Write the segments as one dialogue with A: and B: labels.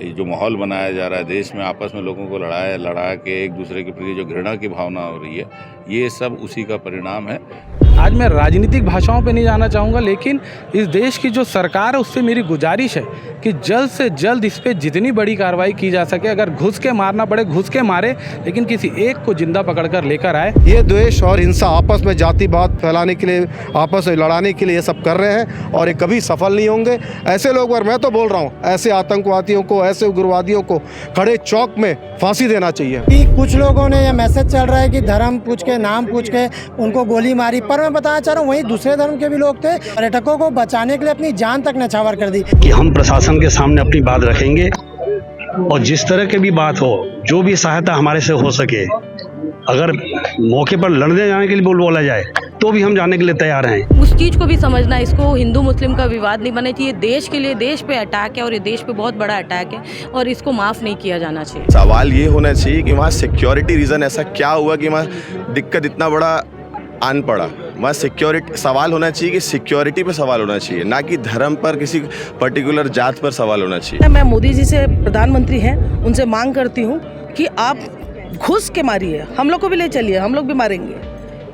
A: ये जो माहौल बनाया जा रहा है देश में, आपस में लोगों को लड़ा के एक दूसरे के प्रति जो घृणा की भावना हो रही है, ये सब उसी का परिणाम है।
B: आज मैं राजनीतिक भाषाओं पे नहीं जाना चाहूँगा, लेकिन इस देश की जो सरकार है उससे मेरी गुजारिश है कि जल्द से जल्द इस पे जितनी बड़ी कार्रवाई की जा सके, अगर घुस के मारना पड़े घुस के मारे, लेकिन किसी एक को जिंदा पकड़कर लेकर आए।
C: ये द्वेष और हिंसा आपस में जातिवाद फैलाने के लिए, आपस में लड़ाने के लिए ये सब कर रहे हैं और ये कभी सफल नहीं होंगे। ऐसे लोग, और मैं तो बोल रहा हूँ, ऐसे आतंकवादियों को, ऐसे उग्रवादियों को खड़े चौक में फांसी देना चाहिए।
D: कि कुछ लोगों ने यह मैसेज चल रहा है कि धर्म पूछ के, नाम पूछ के उनको गोली मारी, पर मैं बताना चाह रहा हूँ वहीं दूसरे धर्म के भी लोग थे। पर्यटकों को बचाने के लिए अपनी जान तक न्यौछावर कर दी।
E: कि हम प्रशासन के सामने अपनी बात रखेंगे और जिस तरह की भी बात हो, जो भी सहायता हमारे से हो सके, अगर मौके पर लड़ने जाने के लिए बोला जाए तो भी हम जाने के लिए तैयार हैं।
F: उस चीज़ को भी समझना, इसको हिंदू मुस्लिम का विवाद नहीं बनना चाहिए। देश के लिए, देश पे अटैक है और ये देश पे बहुत बड़ा अटैक है और इसको माफ़ नहीं किया जाना चाहिए।
G: सवाल ये होना चाहिए कि वहाँ सिक्योरिटी रीज़न ऐसा क्या हुआ कि वहाँ दिक्कत इतना बड़ा आन पड़ा। वहाँ सिक्योरिटी सवाल होना चाहिए कि सिक्योरिटी पे सवाल होना चाहिए, ना कि धर्म पर, किसी पर्टिकुलर जात पर सवाल होना चाहिए।
H: मैं मोदी जी से, प्रधानमंत्री हैं, उनसे मांग करती हूँ कि आप घुस के मारिए, हम लोग को भी ले चलिए, हम लोग भी मारेंगे,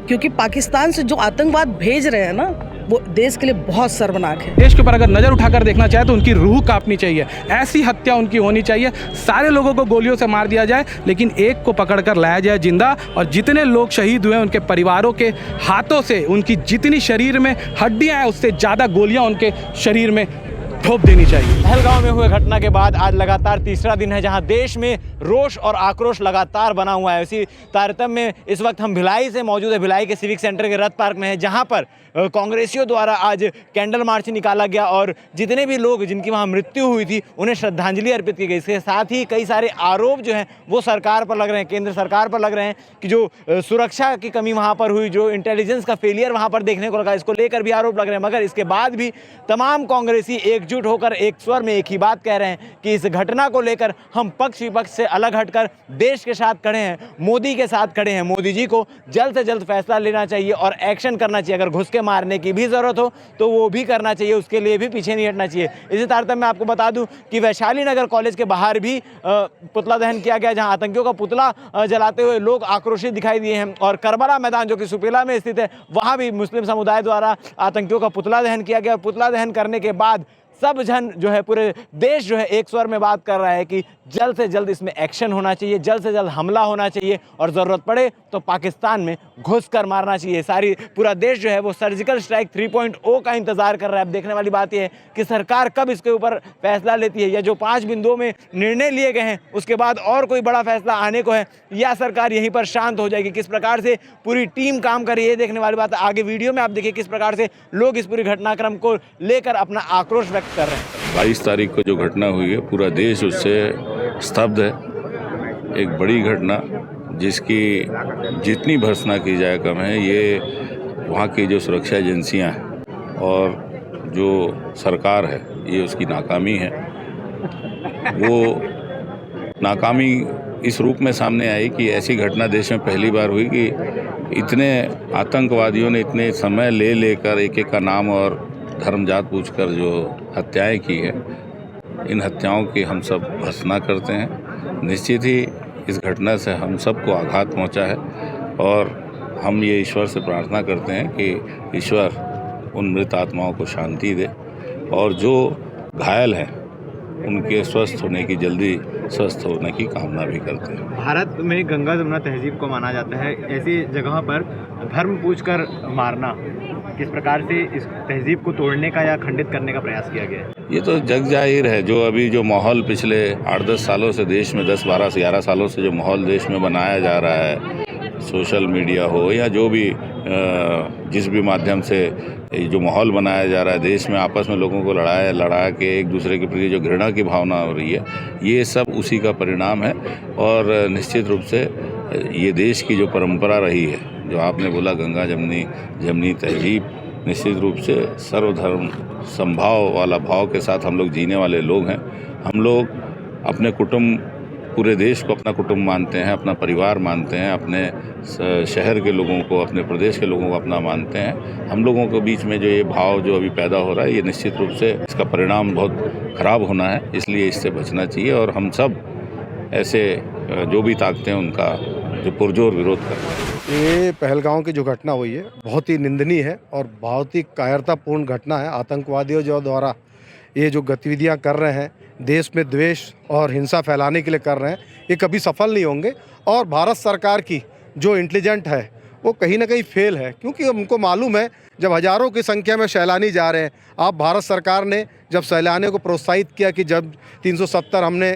H: क्योंकि पाकिस्तान से जो आतंकवाद भेज रहे हैं ना, वो देश के लिए बहुत शर्मनाक है।
B: देश के ऊपर अगर नज़र उठाकर देखना चाहे तो उनकी रूह कांपनी चाहिए, ऐसी हत्या उनकी होनी चाहिए। सारे लोगों को गोलियों से मार दिया जाए, लेकिन एक को पकड़कर लाया जाए जिंदा, और जितने लोग शहीद हुए उनके परिवारों के हाथों से उनकी जितनी शरीर में हड्डियां हैं उससे ज़्यादा गोलियां उनके शरीर में ठोप देनी चाहिए।
I: पहलगांव में हुए घटना के बाद आज लगातार तीसरा दिन है जहां देश में रोष और आक्रोश लगातार बना हुआ है। इसी तारतम्य में इस वक्त हम भिलाई से मौजूद है, भिलाई के सिविक सेंटर के रथ पार्क में है, जहां पर कांग्रेसियों द्वारा आज कैंडल मार्च निकाला गया और जितने भी लोग जिनकी वहां मृत्यु हुई थी उन्हें श्रद्धांजलि अर्पित की गई। इसके साथ ही कई सारे आरोप जो हैं वो सरकार पर लग रहे हैं, केंद्र सरकार पर लग रहे हैं कि जो सुरक्षा की कमी वहाँ पर हुई, जो इंटेलिजेंस का फेलियर वहाँ पर देखने को लगा, इसको लेकर भी आरोप लग रहे हैं। मगर इसके बाद भी तमाम कांग्रेसी एकजुट होकर एक स्वर में एक ही बात कह रहे हैं कि इस घटना को लेकर हम पक्ष विपक्ष से अलग हटकर देश के साथ खड़े हैं, मोदी के साथ खड़े हैं। मोदी जी को जल्द से जल्द फैसला लेना चाहिए और एक्शन करना चाहिए। अगर घुस के मारने की भी ज़रूरत हो तो वो भी करना चाहिए, उसके लिए भी पीछे नहीं हटना चाहिए। इसी तारतम्य में आपको बता दूं कि वैशाली नगर कॉलेज के बाहर भी पुतला दहन किया गया, जहां आतंकियों का पुतला जलाते हुए लोग आक्रोशित दिखाई दिए हैं। और करबला मैदान जो कि सुपेला में स्थित है, वहां भी मुस्लिम समुदाय द्वारा आतंकियों का पुतला दहन किया गया। पुतला दहन करने के बाद सब जन जो है, पूरे देश जो है एक स्वर में बात कर रहा है कि जल्द से जल्द इसमें एक्शन होना चाहिए, जल्द से जल्द हमला होना चाहिए और ज़रूरत पड़े तो पाकिस्तान में घुसकर मारना चाहिए। पूरा देश जो है वो सर्जिकल स्ट्राइक 3.0 का इंतज़ार कर रहा है। अब देखने वाली बात यह है कि सरकार कब इसके ऊपर फैसला लेती है, या जो 5 बिंदुओं में निर्णय लिए गए हैं उसके बाद और कोई बड़ा फैसला आने को है, या सरकार यहीं पर शांत हो जाएगी। किस प्रकार से पूरी टीम काम कर रही है देखने वाली बात है। आगे वीडियो में आप देखिए किस प्रकार से लोग इस पूरी घटनाक्रम को लेकर अपना आक्रोश व्यक्त कर रहे हैं।
A: 22 तारीख को जो घटना हुई है, पूरा देश उससे स्तब्ध है। एक बड़ी घटना जिसकी जितनी भर्त्सना की जाए कम है। ये वहाँ की जो सुरक्षा एजेंसियाँ हैं और जो सरकार है, ये उसकी नाकामी है। वो नाकामी इस रूप में सामने आई कि ऐसी घटना देश में पहली बार हुई कि इतने आतंकवादियों ने इतने समय लेकर एक एक का नाम और धर्म जात पूछकर जो हत्याएं की है, इन हत्याओं की हम सब भर्त्सना करते हैं। निश्चित ही इस घटना से हम सबको आघात पहुंचा है और हम ये ईश्वर से प्रार्थना करते हैं कि ईश्वर उन मृत आत्माओं को शांति दे और जो घायल हैं उनके स्वस्थ होने की कामना भी करते हैं।
I: भारत में गंगा जमुना तहजीब को माना जाता है, ऐसी जगह पर धर्म पूछकर मारना किस प्रकार से इस तहजीब को तोड़ने का या खंडित करने का प्रयास किया गया है?
A: ये तो जग जाहिर है। जो माहौल पिछले 8-10 सालों से देश में, 10-12 से 11 सालों से जो माहौल देश में बनाया जा रहा है, सोशल मीडिया हो या जो भी जिस भी माध्यम से जो माहौल बनाया जा रहा है देश में, आपस में लोगों को लड़ा के एक दूसरे के प्रति जो घृणा की भावना हो रही है, ये सब उसी का परिणाम है। और निश्चित रूप से ये देश की जो परंपरा रही है, जो आपने बोला गंगा जमनी तहजीब, निश्चित रूप से सर्वधर्म समभाव वाला भाव के साथ हम लोग जीने वाले लोग हैं। हम लोग अपने कुटुंब पूरे देश को अपना कुटुंब मानते हैं, अपना परिवार मानते हैं, अपने शहर के लोगों को, अपने प्रदेश के लोगों को अपना मानते हैं। हम लोगों के बीच में जो ये भाव जो अभी पैदा हो रहा है, ये निश्चित रूप से इसका परिणाम बहुत खराब होना है, इसलिए इससे बचना चाहिए। और हम सब ऐसे जो भी ताकतें उनका जो पुरजोर विरोध कर रहे हैं।
C: ये पहलगांव की जो घटना हुई है बहुत ही निंदनीय है और बहुत ही कायरतापूर्ण घटना है। आतंकवादियों जो द्वारा ये जो गतिविधियां कर रहे हैं, देश में द्वेष और हिंसा फैलाने के लिए कर रहे हैं, ये कभी सफल नहीं होंगे। और भारत सरकार की जो इंटेलिजेंट है वो कहीं ना कहीं फेल है, क्योंकि उनको मालूम है जब हज़ारों की संख्या में सैलानी जा रहे हैं। आप भारत सरकार ने जब सैलानियों को प्रोत्साहित किया कि जब 370 हमने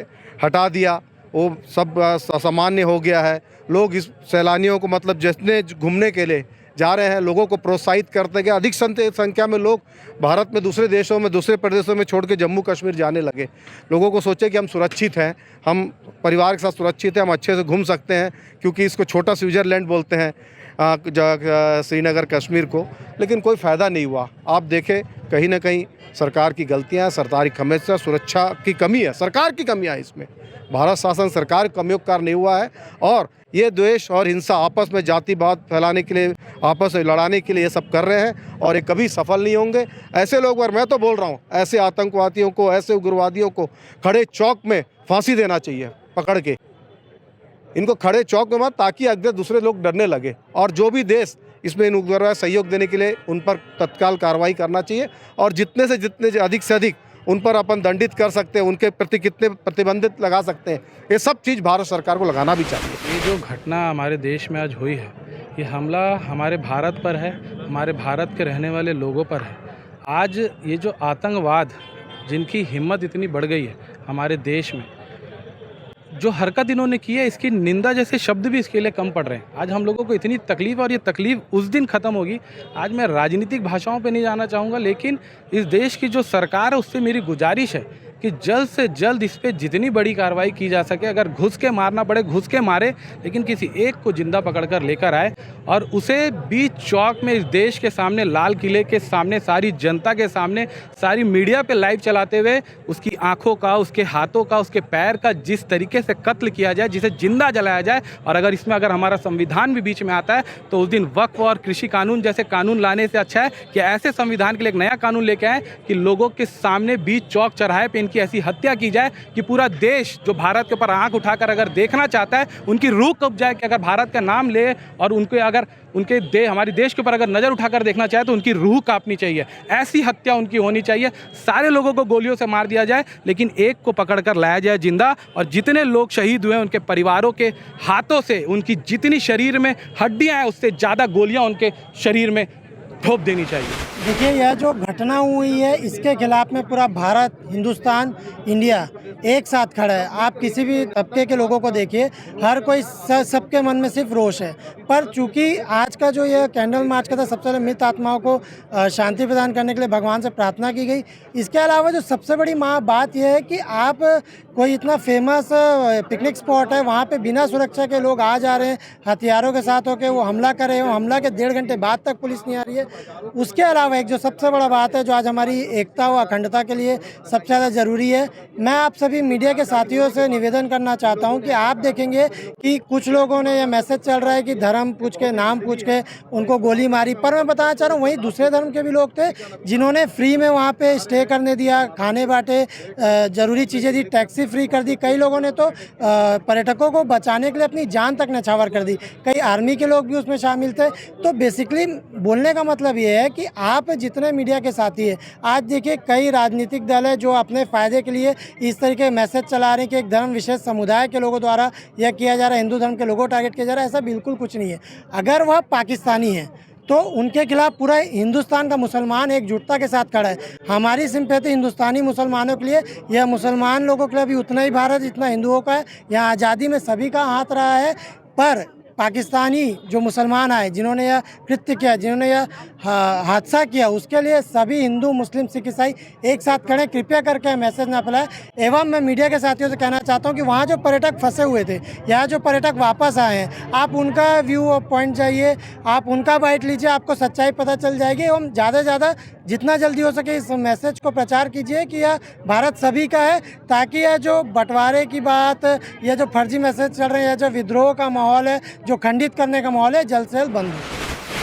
C: हटा दिया, वो सब सामान्य हो गया है, लोग इस सैलानियों को मतलब जितने घूमने के लिए जा रहे हैं लोगों को प्रोत्साहित करते गए। अधिक संख्या में लोग भारत में दूसरे देशों में, दूसरे प्रदेशों में छोड़ के जम्मू कश्मीर जाने लगे। लोगों को सोचे कि हम सुरक्षित हैं, हम परिवार के साथ सुरक्षित हैं, हम अच्छे से घूम सकते हैं, क्योंकि इसको छोटा स्विट्ज़रलैंड बोलते हैं श्रीनगर कश्मीर को। लेकिन कोई फ़ायदा नहीं हुआ। आप देखें कहीं ना कहीं सरकार की गलतियाँ, सरकारी खमेसा, सुरक्षा की कमी है, सरकार की कमियाँ इसमें। भारत शासन सरकार कमयोपकार नहीं हुआ है और ये द्वेष और हिंसा आपस में जातिवाद फैलाने के लिए, आपस में लड़ाने के लिए ये सब कर रहे हैं और ये कभी सफल नहीं होंगे। ऐसे लोग, और मैं तो बोल रहा हूँ, ऐसे आतंकवादियों को, ऐसे उग्रवादियों को खड़े चौक में फांसी देना चाहिए, पकड़ के इनको खड़े चौक में मत, ताकि अगले दूसरे लोग डरने लगे। और जो भी देश इसमें इन उग्रवाद सहयोग देने के लिए उन पर तत्काल कार्रवाई करना चाहिए और जितने अधिक से अधिक उन पर अपन दंडित कर सकते हैं, उनके प्रति कितने प्रतिबंधित लगा सकते हैं, ये सब चीज़ भारत सरकार को लगाना भी चाहिए।
B: ये जो घटना हमारे देश में आज हुई है, ये हमला हमारे भारत पर है, हमारे भारत के रहने वाले लोगों पर है। आज ये जो आतंकवाद, जिनकी हिम्मत इतनी बढ़ गई है हमारे देश में, जो हरकत इन्होंने की है, इसकी निंदा जैसे शब्द भी इसके लिए कम पड़ रहे हैं। आज हम लोगों को इतनी तकलीफ़, और ये तकलीफ़ उस दिन ख़त्म होगी। आज मैं राजनीतिक भाषाओं पे नहीं जाना चाहूँगा, लेकिन इस देश की जो सरकार है उससे मेरी गुजारिश है कि जल्द से जल्द इस पे जितनी बड़ी कार्रवाई की जा सके, अगर घुस के मारना पड़े घुस के मारे, लेकिन किसी एक को जिंदा पकड़कर लेकर आए और उसे बीच चौक में इस देश के सामने, लाल किले के सामने, सारी जनता के सामने, सारी मीडिया पे लाइव चलाते हुए उसकी आंखों का, उसके हाथों का, उसके पैर का जिस तरीके से कत्ल किया जाए, जिसे जिंदा जलाया जाए। और अगर इसमें अगर हमारा संविधान भी बीच में आता है तो उस दिन वक्फ और कृषि कानून जैसे कानून लाने से अच्छा है कि ऐसे संविधान के लिए एक नया कानून लेके आए कि लोगों के सामने बीच चौक चौराहे पे की ऐसी हत्या की जाए कि पूरा देश जो भारत के ऊपर आंख उठाकर अगर देखना चाहता है, उनकी रूह कब जाए कि अगर भारत का नाम ले और उनके अगर उनके हमारे देश के ऊपर अगर नज़र उठाकर देखना चाहे तो उनकी रूह कांपनी चाहिए। ऐसी हत्या उनकी होनी चाहिए। सारे लोगों को गोलियों से मार दिया जाए, लेकिन एक को पकड़कर लाया जाए जिंदा, और जितने लोग शहीद हुए उनके परिवारों के हाथों से उनकी जितनी शरीर में हड्डियाँ हैं उससे ज़्यादा गोलियाँ उनके शरीर में ठोप देनी चाहिए।
D: देखिए, यह जो घटना हुई है इसके खिलाफ में पूरा भारत, हिंदुस्तान, इंडिया एक साथ खड़ा है। आप किसी भी तबके के लोगों को देखिए, हर कोई सबके मन में सिर्फ रोष है। पर चूंकि आज का जो ये कैंडल मार्च का था, सबसे पहले मृत आत्माओं को शांति प्रदान करने के लिए भगवान से प्रार्थना की गई। इसके अलावा जो सबसे बड़ी बात यह है कि आप कोई इतना फेमस पिकनिक स्पॉट है, वहाँ पे बिना सुरक्षा के लोग आ जा रहे हैं, हथियारों के साथ होकर वो हमला कर रहे हैं। हमला के 1.5 घंटे बाद तक पुलिस नहीं आ रही है। उसके अलावा एक जो सबसे बड़ा बात है, जो आज हमारी एकता व अखंडता के लिए सबसे ज़्यादा ज़रूरी है, मैं आप सभी मीडिया के साथियों से निवेदन करना चाहता हूं कि आप देखेंगे कि कुछ लोगों ने यह मैसेज चल रहा है कि धर्म पूछ के, नाम पूछ के उनको गोली मारी। पर मैं बताना चाह रहा हूं, वहीं दूसरे धर्म के भी लोग थे जिन्होंने फ्री में वहां पे स्टे करने दिया, खाने बांटे, ज़रूरी चीज़ें दी, टैक्सी फ्री कर दी। कई लोगों ने तो पर्यटकों को बचाने के लिए अपनी जान तक न्यौछावर कर दी। कई आर्मी के लोग भी उसमें शामिल थे। तो बेसिकली बोलने का मतलब ये है कि आप जितने मीडिया के साथी हैं, आज देखिए कई राजनीतिक दल है जो अपने फ़ायदे के लिए इस तरीके मैसेज चला रहे हैं कि एक धर्म विशेष समुदाय के लोगों द्वारा यह किया जा रहा है, हिंदू धर्म के लोगों को टारगेट किया जा रहा है। ऐसा बिल्कुल कुछ नहीं है। अगर वह पाकिस्तानी है तो उनके खिलाफ पूरा हिंदुस्तान का मुसलमान एकजुटता के साथ खड़ा है। हमारी सिंपैथी हिंदुस्तानी मुसलमानों के लिए, यह मुसलमान लोगों के लिए भी उतना ही भारत जितना हिंदुओं का है। यहाँ आज़ादी में सभी का हाथ रहा है। पर पाकिस्तानी जो मुसलमान आए जिन्होंने यह कृत्य किया, जिन्होंने यह हादसा किया, उसके लिए सभी हिंदू मुस्लिम सिख ईसाई एक साथ खड़े। कृपया करके मैसेज ना फैलाएं। एवं मैं मीडिया के साथियों से कहना चाहता हूं कि वहां जो पर्यटक फंसे हुए थे, यहाँ जो पर्यटक वापस आए हैं, आप उनका व्यू पॉइंट चाहिए, आप उनका बाइट लीजिए, आपको सच्चाई पता चल जाएगी। एवं ज़्यादा से ज़्यादा जितना जल्दी हो सके इस मैसेज को प्रचार कीजिए कि यह भारत सभी का है, ताकि यह जो बंटवारे की बात, यह जो फर्जी मैसेज चल रहे हैं, जो विद्रोह का माहौल है, जो खंडित करने का माहौल है, जल्द से जल्द बंद हो।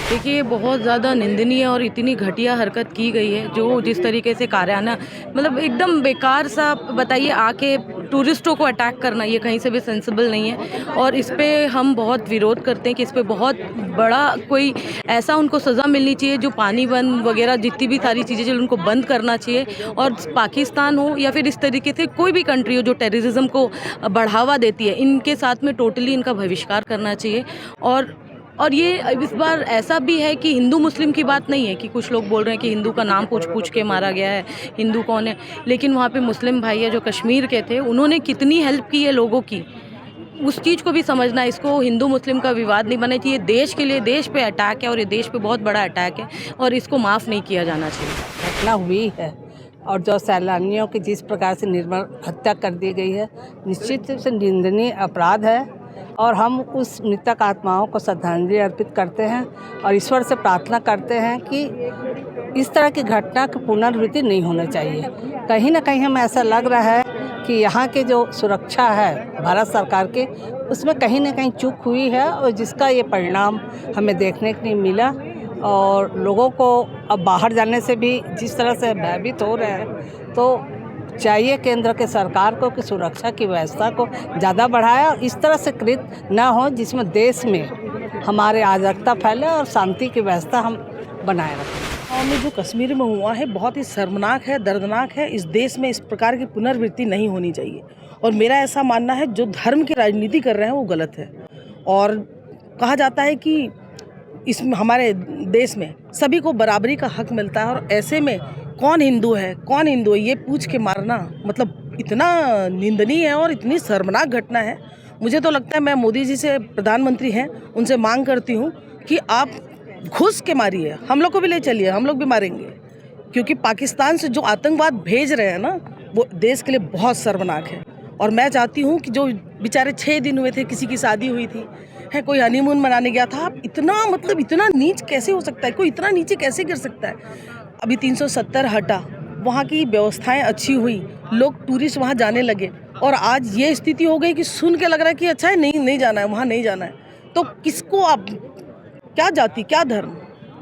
F: देखिए ये बहुत ज़्यादा निंदनीय और इतनी घटिया हरकत की गई है, जो जिस तरीके से कार्याना मतलब एकदम बेकार सा, बताइए आके टूरिस्टों को अटैक करना, ये कहीं से भी सेंसिबल नहीं है। और इस पे हम बहुत विरोध करते हैं कि इस पे बहुत बड़ा कोई ऐसा उनको सज़ा मिलनी चाहिए, जो पानी बंद वगैरह जितनी भी सारी चीज़ें जो उनको बंद करना चाहिए। और पाकिस्तान हो या फिर इस तरीके से कोई भी कंट्री हो जो टेररिज्म को बढ़ावा देती है, इनके साथ में टोटली इनका बहिष्कार करना चाहिए। और ये इस बार ऐसा भी है कि हिंदू मुस्लिम की बात नहीं है कि कुछ लोग बोल रहे हैं कि हिंदू का नाम पूछ के मारा गया है, हिंदू कौन है, लेकिन वहाँ पे मुस्लिम भाई है जो कश्मीर के थे, उन्होंने कितनी हेल्प की है लोगों की, उस चीज़ को भी समझना। इसको हिंदू मुस्लिम का विवाद नहीं बनना चाहिए। देश के लिए, देश पे अटैक है और ये देश पे बहुत बड़ा अटैक है और इसको माफ़ नहीं किया जाना चाहिए।
J: घटना हुई है और जो सैलानियों की जिस प्रकार से निर्मम हत्या कर दी गई है, निश्चित रूप से निंदनीय अपराध है और हम उस मृतक आत्माओं को श्रद्धांजलि अर्पित करते हैं और ईश्वर से प्रार्थना करते हैं कि इस तरह की घटना की पुनरावृत्ति नहीं होना चाहिए। कहीं ना कहीं हमें ऐसा लग रहा है कि यहाँ के जो सुरक्षा है भारत सरकार के, उसमें कहीं ना कहीं चूक हुई है और जिसका ये परिणाम हमें देखने को नहीं मिला। और लोगों को अब बाहर जाने से भी जिस तरह से भयभीत हो रहे हैं, तो चाहिए केंद्र के सरकार को कि सुरक्षा की व्यवस्था को ज़्यादा बढ़ाए और इस तरह से कृत न हो जिसमें देश में हमारे अराजकता फैले और शांति की व्यवस्था हम बनाए रखें।
H: और में जो कश्मीर में हुआ है बहुत ही शर्मनाक है, दर्दनाक है। इस देश में इस प्रकार की पुनरावृत्ति नहीं होनी चाहिए और मेरा ऐसा मानना है जो धर्म की राजनीति कर रहे हैं वो गलत है। और कहा जाता है कि इसमें हमारे देश में सभी को बराबरी का हक मिलता है और ऐसे में कौन हिंदू है ये पूछ के मारना मतलब इतना निंदनीय है और इतनी शर्मनाक घटना है। मुझे तो लगता है, मैं मोदी जी से, प्रधानमंत्री हैं, उनसे मांग करती हूँ कि आप घुस के मारिए, हम लोग को भी ले चलिए, हम लोग भी मारेंगे। क्योंकि पाकिस्तान से जो आतंकवाद भेज रहे हैं ना, वो देश के लिए बहुत शर्मनाक है। और मैं चाहती हूँ कि जो बेचारे 6 दिन हुए थे, किसी की शादी हुई थी, है कोई हनीमून मनाने गया था, आप इतना नीच कैसे हो सकता है, कोई इतना नीचे कैसे गिर सकता है। अभी 370 हटा, वहाँ की व्यवस्थाएं अच्छी हुई, लोग टूरिस्ट वहाँ जाने लगे और आज ये स्थिति हो गई कि सुन के लग रहा है कि अच्छा है नहीं जाना है, वहाँ नहीं जाना है। तो किसको आप, क्या जाति, क्या धर्म,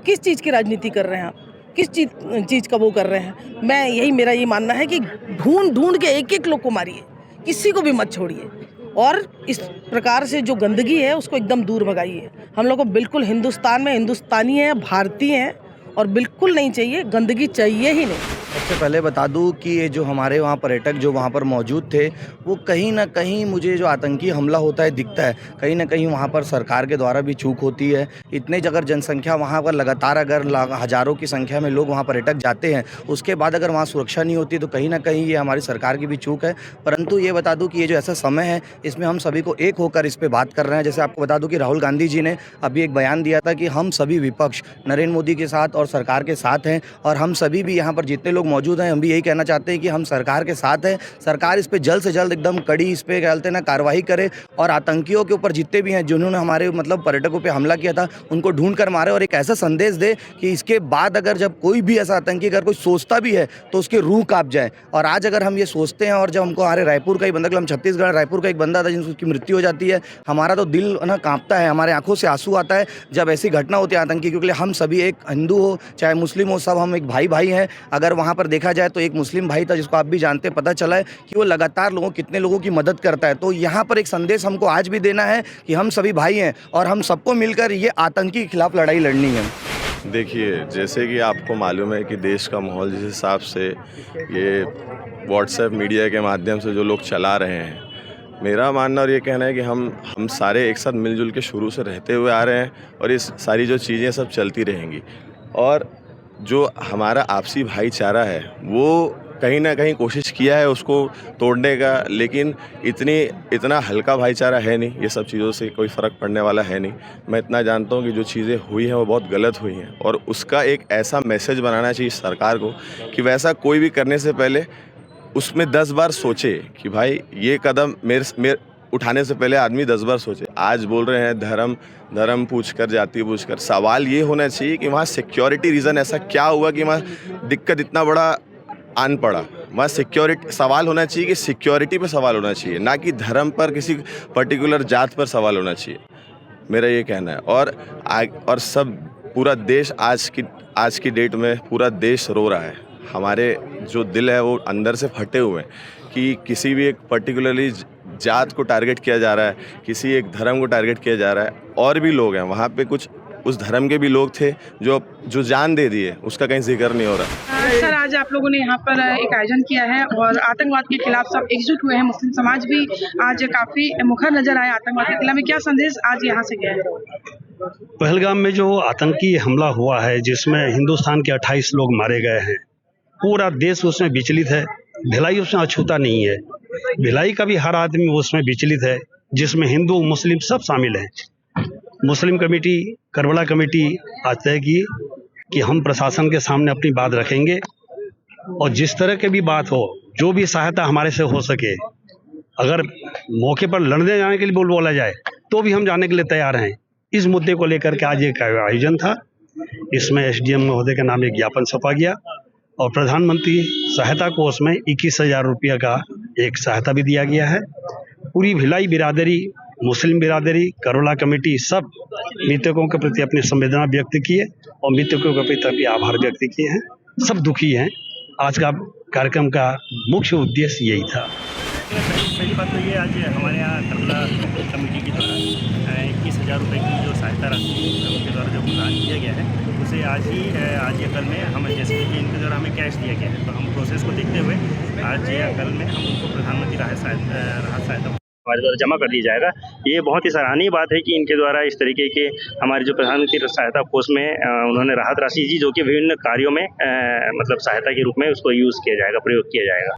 H: किस चीज़ की राजनीति कर रहे हैं आप, किस चीज़ का वो कर रहे हैं। मेरा ये मानना है कि ढूंढ के एक लोग को मारिए, किसी को भी मत छोड़िए और इस प्रकार से जो गंदगी है उसको एकदम दूर भगाइए। हम लोग को बिल्कुल हिंदुस्तान में हिंदुस्तानी है, भारतीय हैं और बिल्कुल नहीं चाहिए, गंदगी चाहिए ही नहीं।
K: सबसे पहले बता दूं कि ये जो हमारे वहाँ पर्यटक जो वहाँ पर मौजूद थे, वो कहीं ना कहीं मुझे जो आतंकी हमला होता है दिखता है, कहीं ना कहीं वहाँ पर सरकार के द्वारा भी चूक होती है। इतने अगर जनसंख्या वहाँ पर लगातार अगर हज़ारों की संख्या में लोग वहाँ पर्यटक जाते हैं, उसके बाद अगर वहाँ सुरक्षा नहीं होती तो कहीं ना कहीं ये हमारी सरकार की भी चूक है। परंतु ये बता दूँ कि ये जो ऐसा समय है, इसमें हम सभी को एक होकर इस पर बात कर रहे हैं। जैसे आपको बता दूँ कि राहुल गांधी जी ने अभी एक बयान दिया था कि हम सभी विपक्ष नरेंद्र मोदी के साथ और सरकार के साथ हैं और हम सभी भी यहाँ पर जितने लोग मौजूद हैं, हम भी यही कहना चाहते हैं कि हम सरकार के साथ हैं। सरकार इस पे जल्द से जल्द एकदम कड़ी इस पे कहते हैं ना कार्रवाई करे और आतंकियों के ऊपर जितने भी हैं जिन्होंने हमारे मतलब पर्यटकों पे हमला किया था उनको ढूंढ कर मारे और एक ऐसा संदेश दे कि इसके बाद अगर जब कोई भी ऐसा आतंकी अगर कोई सोचता भी है तो उसकी रूह कांप जाए। और आज अगर हम ये सोचते हैं और जब हमको हमारे रायपुर का ही बंदा, हम छत्तीसगढ़ रायपुर का एक बंदा था जिसकी मृत्यु हो जाती है, हमारा तो दिल ना कांपता है, हमारे आंखों से आंसू आता है जब ऐसी घटना होती है आतंकी। क्योंकि हम सभी एक हिंदू हो चाहे मुस्लिम हो, सब हम एक भाई हैं। अगर वहाँ पर देखा जाए तो एक मुस्लिम भाई था जिसको आप भी जानते हैं, पता चला है कि वो लगातार कितने लोगों की मदद करता है। तो यहाँ पर एक संदेश हमको आज भी देना है कि हम सभी भाई हैं और हम सबको मिलकर ये आतंकी के खिलाफ लड़ाई लड़नी है।
G: देखिए, जैसे कि आपको मालूम है कि देश का माहौल जिस हिसाब से ये व्हाट्सएप मीडिया के माध्यम से जो लोग चला रहे हैं, मेरा मानना और ये कहना है कि हम सारे एक साथ मिलजुल के शुरू से रहते हुए आ रहे हैं और ये सारी जो चीज़ें सब चलती रहेंगी। और जो हमारा आपसी भाईचारा है वो कहीं ना कहीं कोशिश किया है उसको तोड़ने का, लेकिन इतना हल्का भाईचारा है नहीं, ये सब चीज़ों से कोई फ़र्क पड़ने वाला है नहीं। मैं इतना जानता हूँ कि जो चीज़ें हुई हैं वो बहुत गलत हुई हैं, और उसका एक ऐसा मैसेज बनाना चाहिए सरकार को कि वैसा कोई भी करने से पहले उसमें 10 बार सोचे कि भाई ये कदम मेरे उठाने से पहले आदमी 10 बार सोचे। आज बोल रहे हैं धर्म पूछकर, जाति पूछकर, सवाल ये होना चाहिए कि वहाँ सिक्योरिटी रीज़न ऐसा क्या हुआ कि वहाँ दिक्कत इतना बड़ा आन पड़ा। वहाँ सिक्योरिटी सवाल होना चाहिए कि सिक्योरिटी पे सवाल होना चाहिए, ना कि धर्म पर, किसी पर्टिकुलर जात पर सवाल होना चाहिए, मेरा ये कहना है। और सब पूरा देश आज की डेट में पूरा देश रो रहा है। हमारे जो दिल है वो अंदर से फटे हुए हैं कि किसी भी एक पर्टिकुलरली जात को टारगेट किया जा रहा है, किसी एक धर्म को टारगेट किया जा रहा है। और भी लोग हैं वहाँ पे, कुछ उस धर्म के भी लोग थे जो जान दे दिए, उसका कहीं जिक्र नहीं हो रहा।
L: सर, आज आप लोगों ने यहाँ पर एक आयोजन किया है और आतंकवाद के खिलाफ सब एकजुट हुए हैं। मुस्लिम समाज भी आज काफी मुखर नजर आया आतंकवाद के खिलाफ में। क्या संदेश आज यहाँ से गया है?
E: पहलगाम में जो आतंकी हमला हुआ है, जिसमें हिंदुस्तान के 28 लोग मारे गए हैं, पूरा देश उसमें विचलित है। भिलाई उसमें अछूता नहीं है, भिलाई का भी हर आदमी उसमें विचलित है, जिसमें हिंदू मुस्लिम सब शामिल हैं। मुस्लिम कमेटी, करबला कमेटी आज तय की कि हम प्रशासन के सामने अपनी बात रखेंगे और जिस तरह की भी बात हो, जो भी सहायता हमारे से हो सके, अगर मौके पर लड़ने जाने के लिए बोला जाए तो भी हम जाने के लिए तैयार हैं। इस मुद्दे को लेकर के आज एक आयोजन था। इसमें SDM महोदय के नाम एक ज्ञापन सौंपा गया और प्रधानमंत्री सहायता कोष में 21,000 रुपये का एक सहायता भी दिया गया है। पूरी भिलाई बिरादरी, मुस्लिम बिरादरी, करबला कमेटी सब मृतकों के प्रति अपनी संवेदना व्यक्त किए और मृतकों के प्रति आभार व्यक्त किए हैं। सब दुखी हैं। आज का कार्यक्रम का मुख्य उद्देश्य यही था।
M: पहली बात तो ये, आज हमारे यहाँ करबला कमेटी के द्वारा 21,000 रुपये की जो सहायता राशि उनके द्वारा जो प्रदान किया गया है, उसे आज या कल में हम, जैसे कि इनके द्वारा हमें कैश दिया गया है, तो हम प्रोसेस को देखते हुए आज या कल में हम उनको प्रधानमंत्री राहत सहायता हमारे द्वारा जमा कर दिया जाएगा। ये बहुत ही सराहनीय बात है कि इनके द्वारा इस तरीके के हमारे जो प्रधानमंत्री सहायता कोष में उन्होंने राहत राशि दी, जो कि विभिन्न कार्यों में मतलब सहायता के रूप में उसको यूज़ किया जाएगा, प्रयोग किया जाएगा।